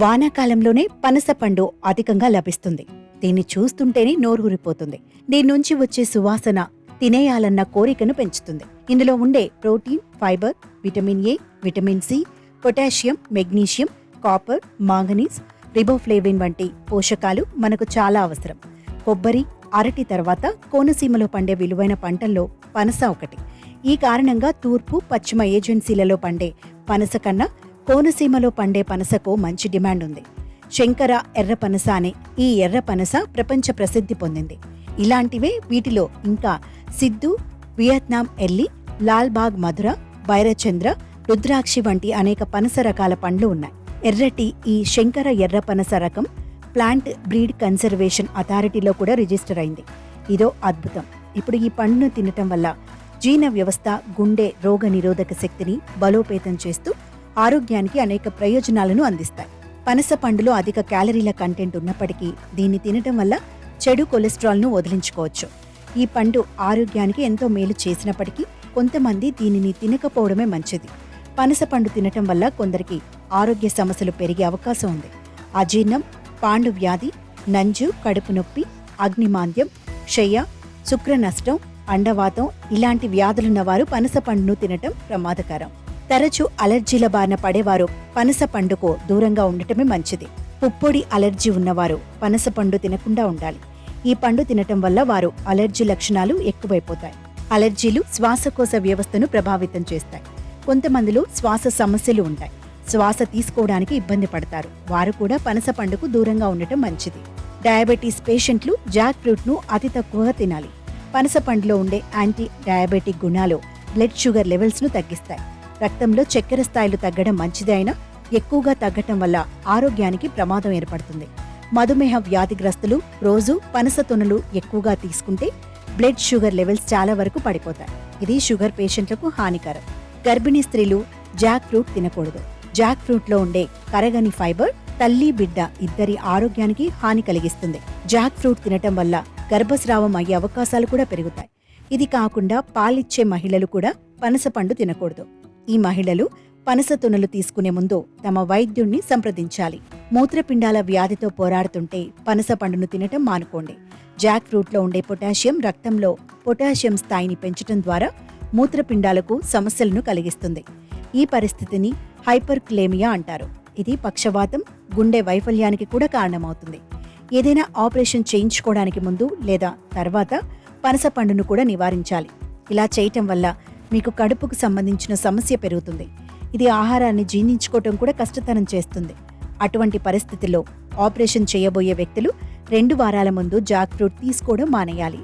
వానాకాలంలోనే పనసపండు అధికంగా లభిస్తుంది. దీన్ని చూస్తుంటేనే నోరూరిపోతుంది. దీని నుంచి వచ్చే సువాసన తినేయాలన్న కోరికను పెంచుతుంది. ఇందులో ఉండే protein, fibre, vitamin A, vitamin C, potassium, magnesium, copper, manganese, riboflavin వంటి పోషకాలు మనకు చాలా అవసరం. కొబ్బరి, అరటి తర్వాత కోనసీమలో పండే విలువైన పంటల్లో పనస ఒకటి. ఈ కారణంగా తూర్పు, పశ్చిమ ఏజెన్సీలలో పండే పనస కన్నా కోనసీమలో పండే పనసకు మంచి డిమాండ్ ఉంది. శంకర ఎర్ర పనస అనే ఈ ఎర్ర పనస ప్రపంచ ప్రసిద్ధి పొందింది. ఇలాంటివే వీటిలో ఇంకా సిద్ధు, వియత్నాం ఎల్లి, లాల్బాగ్ మధుర, బైరచంద్ర, రుద్రాక్షి వంటి అనేక పనస రకాల పండ్లు ఉన్నాయి. ఎర్రటి ఈ శంకర ఎర్ర పనస రకం ప్లాంట్ బ్రీడ్ కన్సర్వేషన్ అథారిటీలో కూడా రిజిస్టర్ అయింది. ఇదో అద్భుతం. ఇప్పుడు ఈ పండును తినటం వల్ల జీర్ణ వ్యవస్థ, గుండె రోగ నిరోధక శక్తిని బలోపేతం చేస్తూ ఆరోగ్యానికి అనేక ప్రయోజనాలను అందిస్తాయి. పనస పండులో అధిక క్యాలరీల కంటెంట్ ఉన్నప్పటికీ దీన్ని తినటం వల్ల చెడు కొలెస్ట్రాల్ను వదిలించుకోవచ్చు. ఈ పండు ఆరోగ్యానికి ఎంతో మేలు చేసినప్పటికీ కొంతమంది దీనిని తినకపోవడమే మంచిది. పనస పండు తినటం వల్ల కొందరికి ఆరోగ్య సమస్యలు పెరిగే అవకాశం ఉంది. అజీర్ణం, పాండు వ్యాధి, నంజు, కడుపు నొప్పి, అగ్నిమాంద్యం, క్షయ, శుక్ర నష్టం, అండవాతం ఇలాంటి వ్యాధులున్న వారు పనస పండును తినటం ప్రమాదకరం. తరచూ అలర్జీల బారిన పడేవారు పనస పండుకు దూరంగా ఉండటమే మంచిది. పుప్పొడి అలర్జీ ఉన్నవారు పనస పండు తినకుండా ఉండాలి. ఈ పండు తినటం వల్ల వారు అలర్జీ లక్షణాలు ఎక్కువైపోతాయి. అలర్జీలు శ్వాసకోశ వ్యవస్థను ప్రభావితం చేస్తాయి. కొంతమందిలో శ్వాస సమస్యలు ఉంటాయి. శ్వాస తీసుకోవడానికి ఇబ్బంది పడతారు. వారు కూడా పనస పండుకు దూరంగా ఉండటం మంచిది. డయాబెటీస్ పేషెంట్లు జాక్ ఫ్రూట్ను అతి తక్కువగా తినాలి. పనస పండులో ఉండే యాంటీ డయాబెటిక్ గుణాలు బ్లడ్ షుగర్ లెవెల్స్ను తగ్గిస్తాయి. రక్తంలో చక్కెర స్థాయిలు తగ్గడం మంచిదే అయినా ఎక్కువగా తగ్గటం వల్ల ఆరోగ్యానికి ప్రమాదం ఏర్పడుతుంది. మధుమేహ వ్యాధిగ్రస్తులు రోజు పనస తొనలు ఎక్కువగా తీసుకుంటే బ్లడ్ షుగర్ లెవెల్స్ చాలా వరకు పడిపోతాయి. ఇది షుగర్ పేషెంట్లకు హానికరం. గర్భిణీ స్త్రీలు జాక్ ఫ్రూట్ తినకూడదు. జాక్ ఫ్రూట్లో ఉండే కరగని ఫైబర్ తల్లి, బిడ్డ ఇద్దరి ఆరోగ్యానికి హాని కలిగిస్తుంది. జాక్ ఫ్రూట్ తినటం వల్ల గర్భస్రావం అయ్యే అవకాశాలు కూడా పెరుగుతాయి. ఇది కాకుండా పాలిచ్చే మహిళలు కూడా పనస పండు తినకూడదు. ఈ మహిళలు పనస తొనలు తీసుకునే ముందు తమ వైద్యుణ్ణి సంప్రదించాలి. మూత్రపిండాల వ్యాధితో పోరాడుతుంటే పనస పండును తినటం మానుకోండి. జాక్ ఫ్రూట్లో ఉండే పొటాషియం రక్తంలో పొటాషియం స్థాయిని పెంచడం ద్వారా మూత్రపిండాలకు సమస్యలను కలిగిస్తుంది. ఈ పరిస్థితిని హైపర్క్లేమియా అంటారు. ఇది పక్షవాతం, గుండె వైఫల్యానికి కూడా కారణమవుతుంది. ఏదైనా ఆపరేషన్ చేయించుకోవడానికి ముందు లేదా తర్వాత పనస పండును కూడా నివారించాలి. ఇలా చేయటం వల్ల మీకు కడుపుకు సంబంధించిన సమస్య పెరుగుతుంది. ఇది ఆహారాన్ని జీర్ణించుకోవటం కూడా కష్టతరం చేస్తుంది. అటువంటి పరిస్థితుల్లో ఆపరేషన్ చేయబోయే వ్యక్తులు 2 వారాల ముందు జాక్ ఫ్రూట్ తీసుకోవడం మానేయాలి.